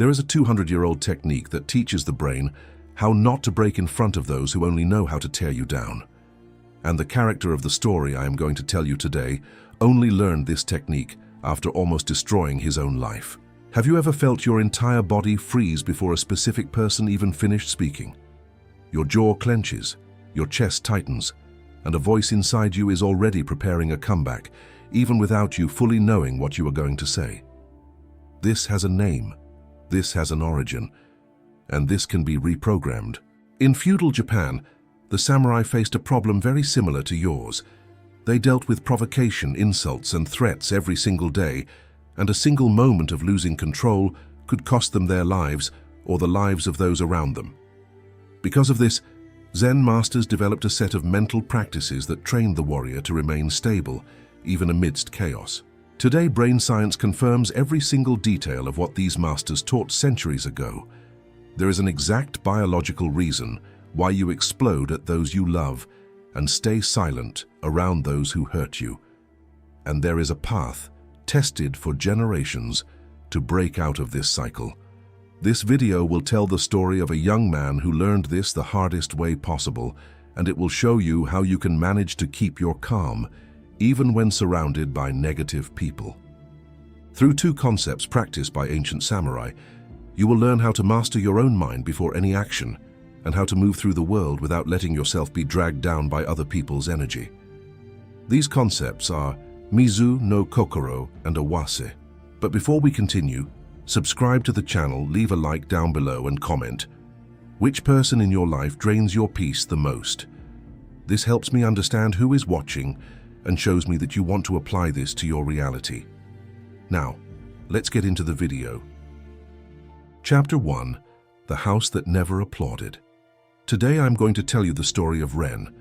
There is a 200-year-old technique that teaches the brain how not to break in front of those who only know how to tear you down. And the character of the story I am going to tell you today only learned this technique after almost destroying his own life. Have you ever felt your entire body freeze before a specific person even finished speaking? Your jaw clenches, your chest tightens, and a voice inside you is already preparing a comeback, even without you fully knowing what you are going to say. This has a name, this has an origin, and this can be reprogrammed. In feudal Japan, the samurai faced a problem very similar to yours. They dealt with provocation, insults, and threats every single day, and a single moment of losing control could cost them their lives or the lives of those around them. Because of this, Zen masters developed a set of mental practices that trained the warrior to remain stable, even amidst chaos. Today, brain science confirms every single detail of what these masters taught centuries ago. There is an exact biological reason why you explode at those you love and stay silent around those who hurt you. And there is a path, tested for generations, to break out of this cycle. This video will tell the story of a young man who learned this the hardest way possible, and it will show you how you can manage to keep your calm, even when surrounded by negative people. Through two concepts practiced by ancient samurai, you will learn how to master your own mind before any action, and how to move through the world without letting yourself be dragged down by other people's energy. These concepts are Mizu no Kokoro and Awase. But before we continue, subscribe to the channel, leave a like down below and comment, which person in your life drains your peace the most? This helps me understand who is watching and shows me that you want to apply this to your reality. Now, let's get into the video. Chapter 1. The House That Never Applauded. Today I'm going to tell you the story of Ren.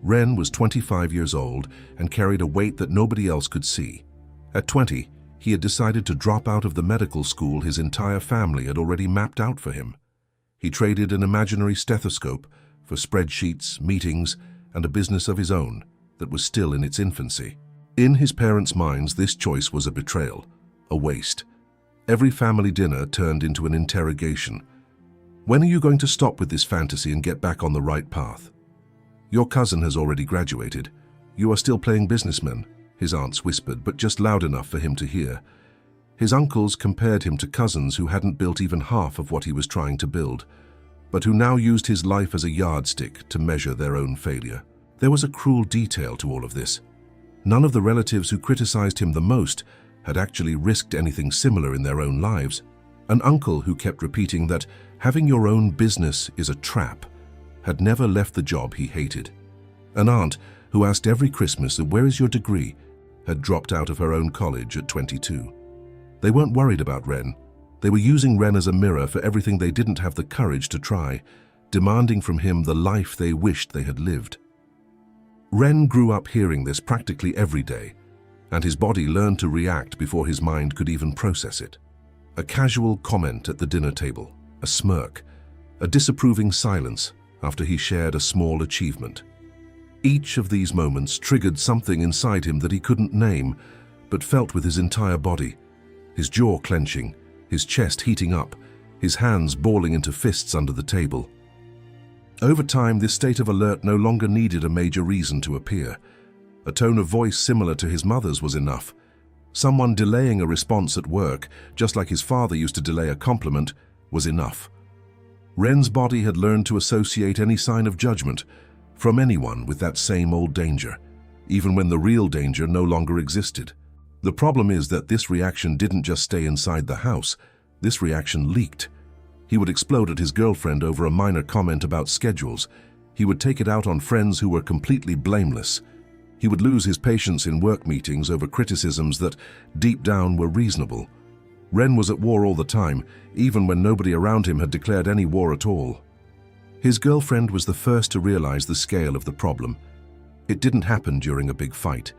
Ren was 25 years old and carried a weight that nobody else could see. At 20, he had decided to drop out of the medical school his entire family had already mapped out for him. He traded an imaginary stethoscope for spreadsheets, meetings, and a business of his own that was still in its infancy. In his parents' minds, this choice was a betrayal, a waste. Every family dinner turned into an interrogation. When are you going to stop with this fantasy and get back on the right path? Your cousin has already graduated. You are still playing businessman, his aunts whispered, but just loud enough for him to hear. His uncles compared him to cousins who hadn't built even half of what he was trying to build, but who now used his life as a yardstick to measure their own failure. There was a cruel detail to all of this. None of the relatives who criticized him the most had actually risked anything similar in their own lives. An uncle who kept repeating that having your own business is a trap had never left the job he hated. An aunt who asked every Christmas, "Where is your degree?" had dropped out of her own college at 22. They weren't worried about Ren. They were using Ren as a mirror for everything they didn't have the courage to try, demanding from him the life they wished they had lived. Ren grew up hearing this practically every day, and his body learned to react before his mind could even process it. A casual comment at the dinner table, a smirk, a disapproving silence after he shared a small achievement. Each of these moments triggered something inside him that he couldn't name, but felt with his entire body. His jaw clenching, his chest heating up, his hands balling into fists under the table. Over time, this state of alert no longer needed a major reason to appear. A tone of voice similar to his mother's was enough. Someone delaying a response at work, just like his father used to delay a compliment, was enough. Ren's body had learned to associate any sign of judgment from anyone with that same old danger, even when the real danger no longer existed. The problem is that this reaction didn't just stay inside the house. This reaction leaked. He would explode at his girlfriend over a minor comment about schedules. He would take it out on friends who were completely blameless. He would lose his patience in work meetings over criticisms that, deep down, were reasonable. Ren was at war all the time, even when nobody around him had declared any war at all. His girlfriend was the first to realize the scale of the problem. It didn't happen during a big fight.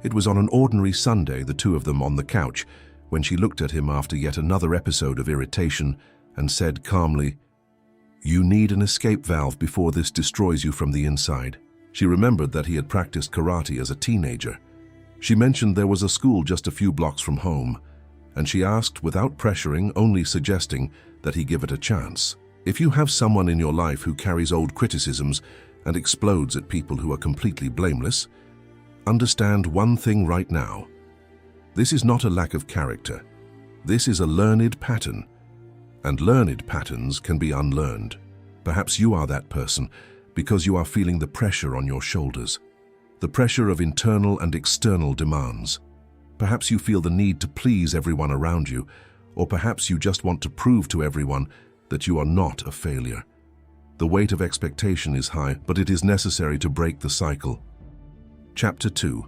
It was on an ordinary Sunday, the two of them on the couch, when she looked at him after yet another episode of irritation and said calmly, "You need an escape valve before this destroys you from the inside." She remembered that he had practiced karate as a teenager. She mentioned there was a school just a few blocks from home, and she asked without pressuring, only suggesting that he give it a chance. If you have someone in your life who carries old criticisms and explodes at people who are completely blameless, understand one thing right now. This is not a lack of character. This is a learned pattern, and learned patterns can be unlearned. Perhaps you are that person because you are feeling the pressure on your shoulders, the pressure of internal and external demands. Perhaps you feel the need to please everyone around you, or perhaps you just want to prove to everyone that you are not a failure. The weight of expectation is high, but it is necessary to break the cycle. Chapter 2.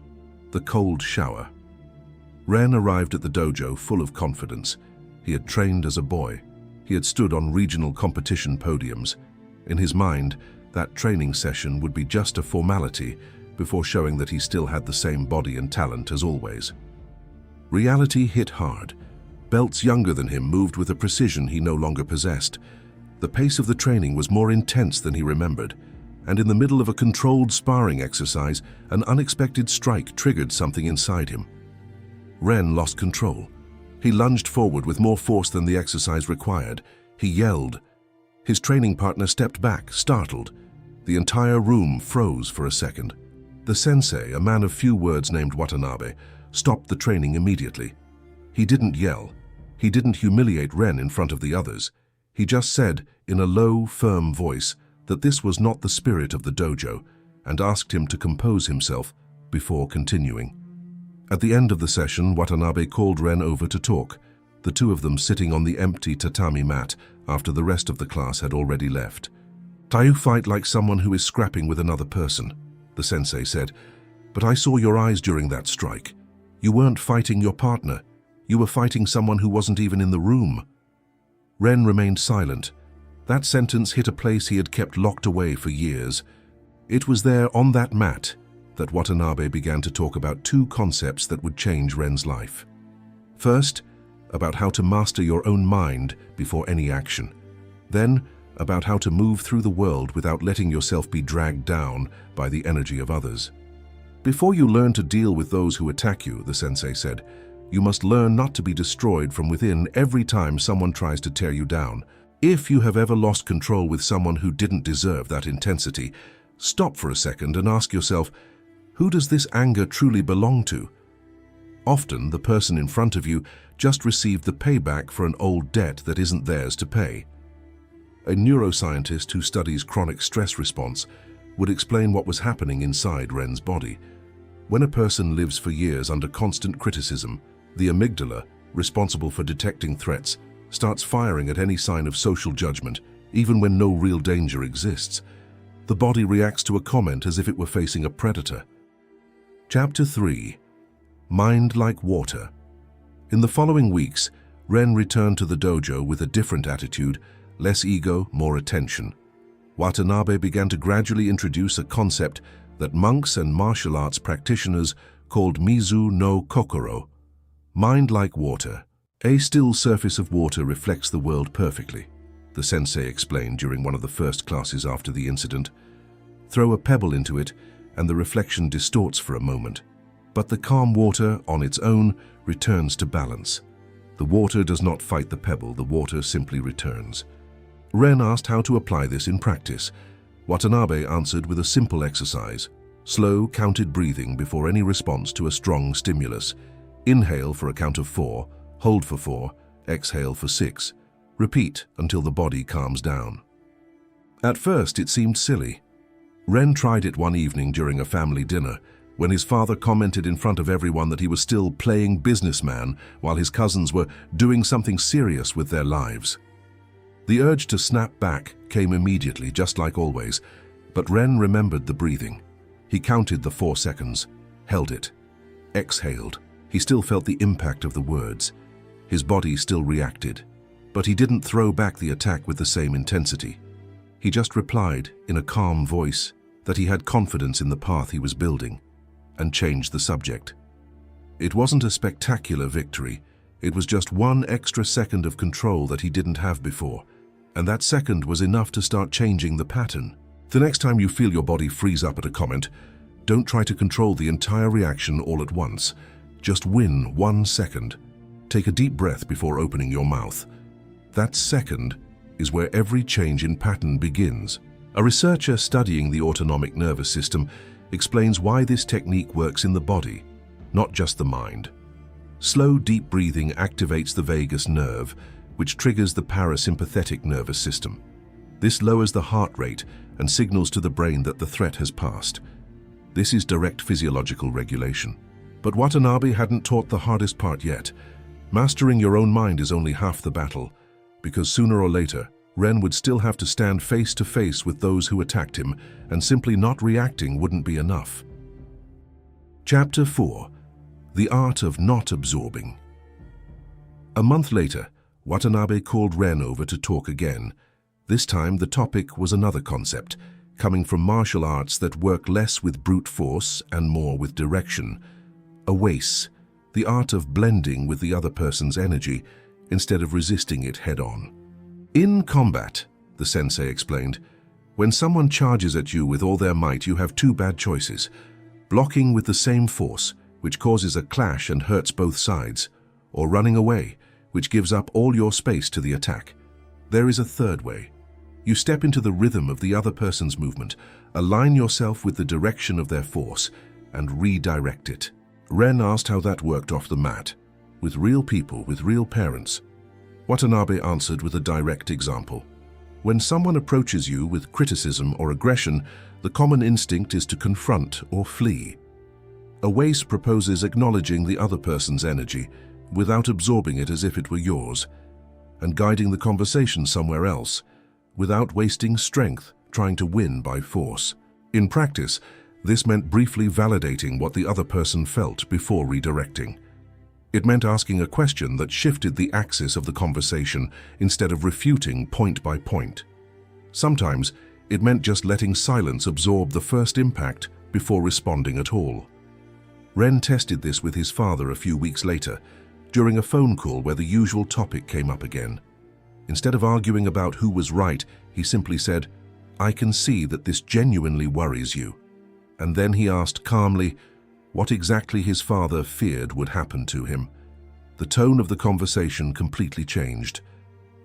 The Cold Shower. Ren arrived at the dojo full of confidence. He had trained as a boy. He had stood on regional competition podiums. In his mind, that training session would be just a formality before showing that he still had the same body and talent as always. Reality hit hard. Belts younger than him moved with a precision he no longer possessed. The pace of the training was more intense than he remembered, and in the middle of a controlled sparring exercise, an unexpected strike triggered something inside him. Ren lost control. He lunged forward with more force than the exercise required. He yelled. His training partner stepped back, startled. The entire room froze for a second. The sensei, a man of few words named Watanabe, stopped the training immediately. He didn't yell. He didn't humiliate Ren in front of the others. He just said, in a low, firm voice, that this was not the spirit of the dojo, and asked him to compose himself before continuing. At the end of the session, Watanabe called Ren over to talk, the two of them sitting on the empty tatami mat after the rest of the class had already left. "You fight like someone who is scrapping with another person," the sensei said, "but I saw your eyes during that strike. You weren't fighting your partner. You were fighting someone who wasn't even in the room." Ren remained silent. That sentence hit a place he had kept locked away for years. It was there on that mat that Watanabe began to talk about two concepts that would change Ren's life. First, about how to master your own mind before any action. Then, about how to move through the world without letting yourself be dragged down by the energy of others. "Before you learn to deal with those who attack you," the sensei said, "you must learn not to be destroyed from within every time someone tries to tear you down. If you have ever lost control with someone who didn't deserve that intensity, stop for a second and ask yourself, who does this anger truly belong to? Often, the person in front of you just received the payback for an old debt that isn't theirs to pay." A neuroscientist who studies chronic stress response would explain what was happening inside Ren's body. When a person lives for years under constant criticism, the amygdala, responsible for detecting threats, starts firing at any sign of social judgment, even when no real danger exists. The body reacts to a comment as if it were facing a predator. Chapter 3. Mind like water. In the following weeks, Ren returned to the dojo with a different attitude, less ego, more attention. Watanabe began to gradually introduce a concept that monks and martial arts practitioners called Mizu no Kokoro. Mind like water. A still surface of water reflects the world perfectly, the sensei explained during one of the first classes after the incident. Throw a pebble into it, and the reflection distorts for a moment. But the calm water, on its own, returns to balance. The water does not fight the pebble, the water simply returns. Ren asked how to apply this in practice. Watanabe answered with a simple exercise. Slow, counted breathing before any response to a strong stimulus. Inhale for a count of 4, hold for 4, exhale for 6. Repeat until the body calms down. At first, it seemed silly. Ren tried it one evening during a family dinner, when his father commented in front of everyone that he was still playing businessman while his cousins were doing something serious with their lives. The urge to snap back came immediately, just like always, but Ren remembered the breathing. He counted the 4 seconds, held it, exhaled. He still felt the impact of the words. His body still reacted, but he didn't throw back the attack with the same intensity. He just replied in a calm voice that he had confidence in the path he was building, and changed the subject. It wasn't a spectacular victory. It was just 1 extra second of control that he didn't have before, and that second was enough to start changing the pattern. The next time you feel your body freeze up at a comment, don't try to control the entire reaction all at once. Just win 1 second. take a deep breath before opening your mouth. That second is where every change in pattern begins. A researcher studying the autonomic nervous system explains why this technique works in the body, not just the mind. Slow, deep breathing activates the vagus nerve, which triggers the parasympathetic nervous system. This lowers the heart rate and signals to the brain that the threat has passed. This is direct physiological regulation. But Watanabe hadn't taught the hardest part yet. Mastering your own mind is only half the battle, because sooner or later, Ren would still have to stand face to face with those who attacked him, and simply not reacting wouldn't be enough. Chapter 4. The Art of Not Absorbing. A month later, Watanabe called Ren over to talk again. This time the topic was another concept, coming from martial arts that work less with brute force and more with direction. Awase, the art of blending with the other person's energy instead of resisting it head-on. In combat, the sensei explained, when someone charges at you with all their might, you have two bad choices: blocking with the same force, which causes a clash and hurts both sides, or running away, which gives up all your space to the attack. There is a third way. You step into the rhythm of the other person's movement, align yourself with the direction of their force, and redirect it. Ren asked how that worked off the mat, with real people, with real parents. Watanabe answered with a direct example. When someone approaches you with criticism or aggression, the common instinct is to confront or flee. Awase proposes acknowledging the other person's energy without absorbing it as if it were yours, and guiding the conversation somewhere else, without wasting strength trying to win by force. In practice, this meant briefly validating what the other person felt before redirecting. It meant asking a question that shifted the axis of the conversation instead of refuting point by point. Sometimes, it meant just letting silence absorb the first impact before responding at all. Ren tested this with his father a few weeks later, during a phone call where the usual topic came up again. Instead of arguing about who was right, he simply said, "I can see that this genuinely worries you." And then he asked calmly what exactly his father feared would happen to him. The tone of the conversation completely changed.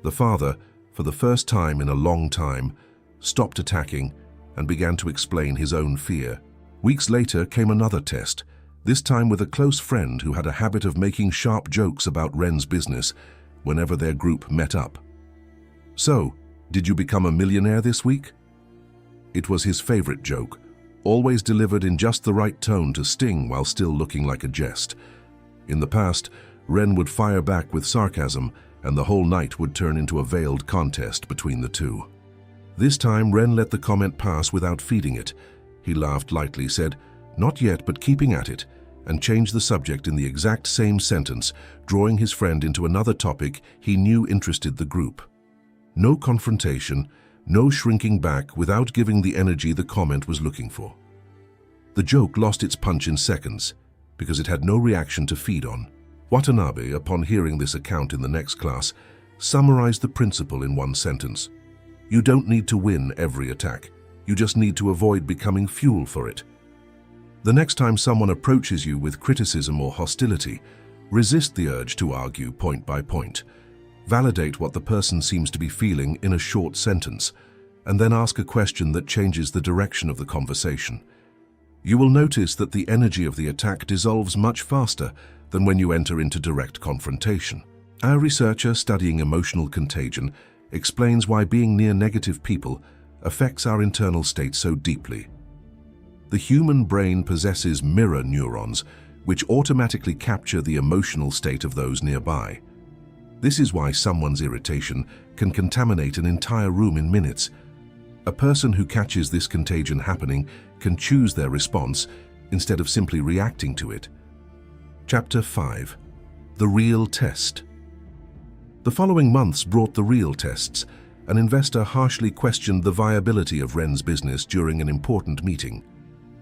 The father, for the first time in a long time, stopped attacking and began to explain his own fear. Weeks later came another test, this time with a close friend who had a habit of making sharp jokes about Ren's business whenever their group met up. "So, did you become a millionaire this week?" It was his favorite joke, always delivered in just the right tone to sting while still looking like a jest. In the past, Ren would fire back with sarcasm, and the whole night would turn into a veiled contest between the two. This time, Ren let the comment pass without feeding it. He laughed lightly, said, "Not yet, but keeping at it," and changed the subject in the exact same sentence, drawing his friend into another topic he knew interested the group. No confrontation, no shrinking back without giving the energy the comment was looking for. The joke lost its punch in seconds because it had no reaction to feed on. Watanabe, upon hearing this account in the next class, summarized the principle in one sentence. You don't need to win every attack. You just need to avoid becoming fuel for it. The next time someone approaches you with criticism or hostility, resist the urge to argue point by point. Validate what the person seems to be feeling in a short sentence, and then ask a question that changes the direction of the conversation. You will notice that the energy of the attack dissolves much faster than when you enter into direct confrontation. Our researcher studying emotional contagion explains why being near negative people affects our internal state so deeply. The human brain possesses mirror neurons, which automatically capture the emotional state of those nearby. This is why someone's irritation can contaminate an entire room in minutes. A person who catches this contagion happening can choose their response instead of simply reacting to it. Chapter 5. The Real Test. The following months brought the real tests. An investor harshly questioned the viability of Ren's business during an important meeting.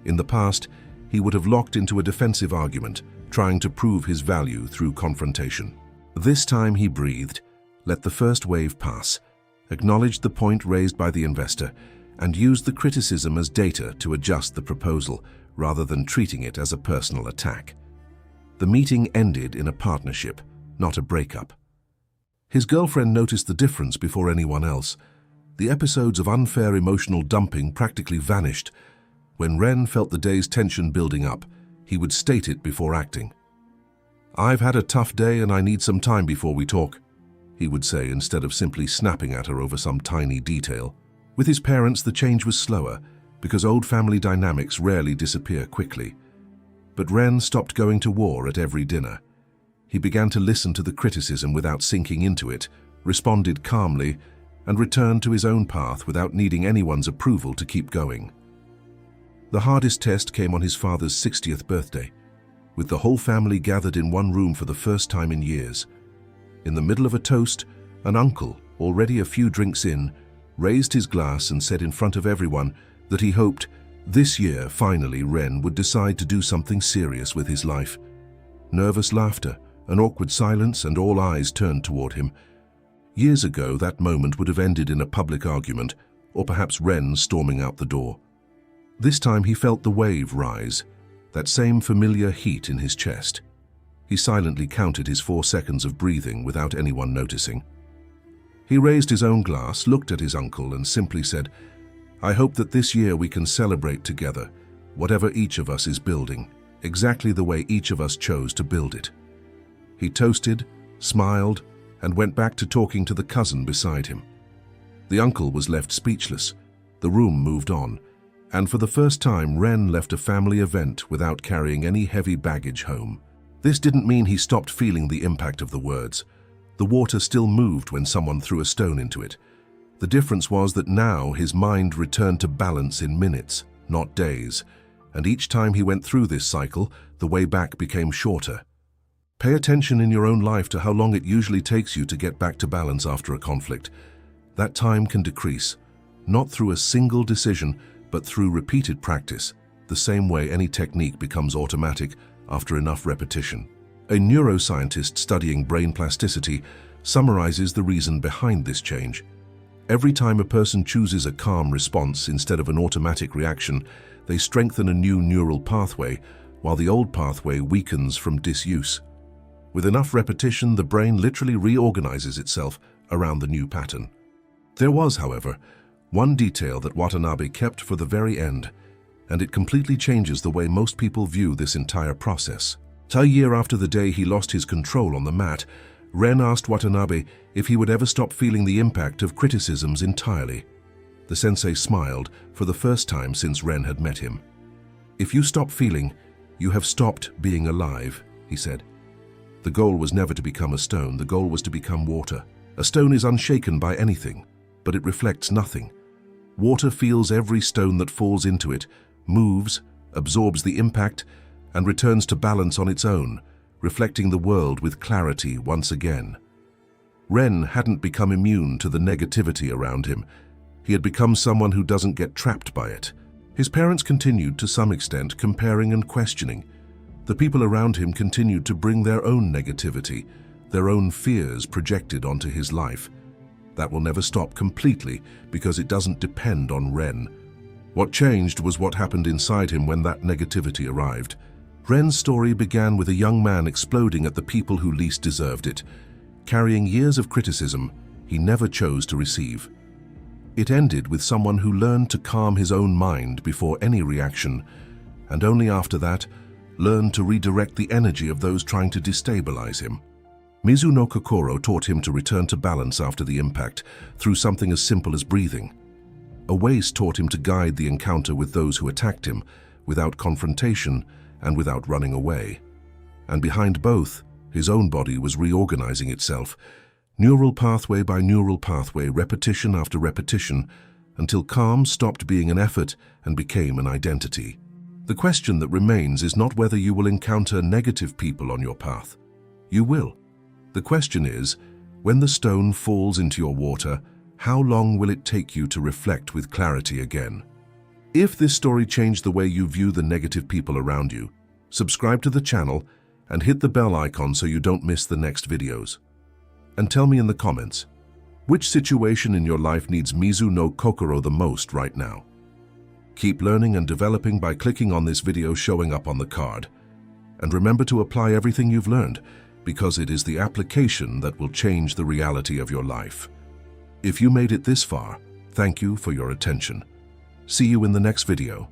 In the past, he would have locked into a defensive argument, trying to prove his value through confrontation. This time he breathed, let the first wave pass, acknowledged the point raised by the investor, and used the criticism as data to adjust the proposal rather than treating it as a personal attack. The meeting ended in a partnership, not a breakup. His girlfriend noticed the difference before anyone else. The episodes of unfair emotional dumping practically vanished. When Ren felt the day's tension building up, he would state it before acting. "I've had a tough day and I need some time before we talk," he would say, instead of simply snapping at her over some tiny detail. With his parents, the change was slower, because old family dynamics rarely disappear quickly. But Ren stopped going to war at every dinner. He began to listen to the criticism without sinking into it, responded calmly, and returned to his own path without needing anyone's approval to keep going. The hardest test came on his father's 60th birthday, with the whole family gathered in one room for the first time in years. In the middle of a toast, an uncle, already a few drinks in, raised his glass and said in front of everyone that he hoped this year, finally, Ren would decide to do something serious with his life. Nervous laughter, an awkward silence, and all eyes turned toward him. Years ago, that moment would have ended in a public argument, or perhaps Ren storming out the door. This time he felt the wave rise, that same familiar heat in his chest. He silently counted his 4 seconds of breathing without anyone noticing. He raised his own glass, looked at his uncle, and simply said, "I hope that this year we can celebrate together, whatever each of us is building, exactly the way each of us chose to build it." He toasted, smiled, and went back to talking to the cousin beside him. The uncle was left speechless. The room moved on, and for the first time Ren left a family event without carrying any heavy baggage home. This didn't mean he stopped feeling the impact of the words. The water still moved when someone threw a stone into it. The difference was that now his mind returned to balance in minutes, not days, and each time he went through this cycle, the way back became shorter. Pay attention in your own life to how long it usually takes you to get back to balance after a conflict. That time can decrease, not through a single decision, but through repeated practice, the same way any technique becomes automatic after enough repetition. A neuroscientist studying brain plasticity summarizes the reason behind this change. Every time a person chooses a calm response instead of an automatic reaction, they strengthen a new neural pathway, while the old pathway weakens from disuse. With enough repetition, the brain literally reorganizes itself around the new pattern. There was, however, one detail that Watanabe kept for the very end, and it completely changes the way most people view this entire process. A year after the day he lost his control on the mat, Ren asked Watanabe if he would ever stop feeling the impact of criticisms entirely. The sensei smiled for the first time since Ren had met him. "If you stop feeling, you have stopped being alive," he said. The goal was never to become a stone, the goal was to become water. A stone is unshaken by anything, but it reflects nothing. Water feels every stone that falls into it, moves, absorbs the impact, and returns to balance on its own, reflecting the world with clarity once again. Ren hadn't become immune to the negativity around him. He had become someone who doesn't get trapped by it. His parents continued to some extent comparing and questioning. The people around him continued to bring their own negativity, their own fears projected onto his life. That will never stop completely because it doesn't depend on Ren. What changed was what happened inside him when that negativity arrived. Ren's story began with a young man exploding at the people who least deserved it, carrying years of criticism he never chose to receive. It ended with someone who learned to calm his own mind before any reaction, and only after that, learned to redirect the energy of those trying to destabilize him. Mizu no Kokoro taught him to return to balance after the impact through something as simple as breathing. Awase taught him to guide the encounter with those who attacked him, without confrontation and without running away. And behind both, his own body was reorganizing itself, neural pathway by neural pathway, repetition after repetition, until calm stopped being an effort and became an identity. The question that remains is not whether you will encounter negative people on your path. You will. The question is, when the stone falls into your water, how long will it take you to reflect with clarity again? If this story changed the way you view the negative people around you, subscribe to the channel and hit the bell icon so you don't miss the next videos. And tell me in the comments, which situation in your life needs Mizu no Kokoro the most right now? Keep learning and developing by clicking on this video showing up on the card. And remember to apply everything you've learned, because it is the application that will change the reality of your life. If you made it this far, thank you for your attention. See you in the next video.